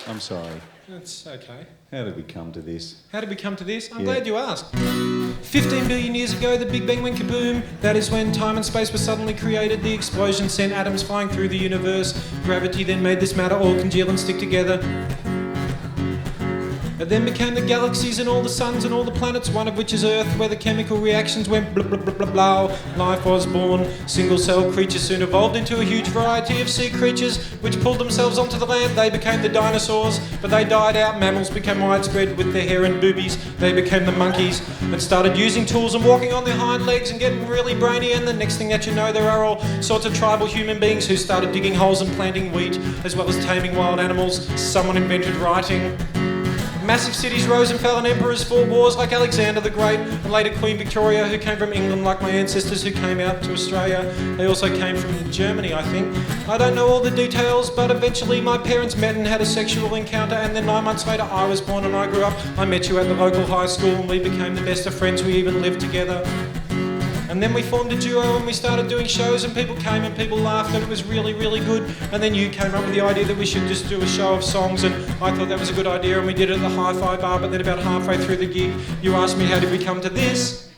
I'm sorry. That's okay. How did we come to this? How did we come to this? I'm glad you asked. 15 billion years ago, the Big Bang went kaboom. That is when time and space were suddenly created. The explosion sent atoms flying through the universe. Gravity then made this matter all congeal and stick together. It then became the galaxies and all the suns and all the planets, one of which is Earth, where the chemical reactions went blah blah blah blah blah. Life was born. Single-cell creatures soon evolved into a huge variety of sea creatures, which pulled themselves onto the land. They became the dinosaurs, but they died out. Mammals became widespread with their hair and boobies. They became the monkeys and started using tools and walking on their hind legs and getting really brainy. And the next thing that you know, there are all sorts of tribal human beings who started digging holes and planting wheat, as well as taming wild animals. Someone invented writing. Massive cities rose and fell and emperors fought wars like Alexander the Great and later Queen Victoria, who came from England like my ancestors who came out to Australia. They also came from Germany, I think. I don't know all the details, but eventually my parents met and had a sexual encounter, and then 9 months later I was born and I grew up. I met you at the local high school and we became the best of friends. We even lived together. And then we formed a duo and we started doing shows and people came and people laughed and it was really, really good. And then you came up with the idea that we should just do a show of songs, and I thought that was a good idea and we did it at the Hi-Fi bar, but then about halfway through the gig you asked me how did we come to this?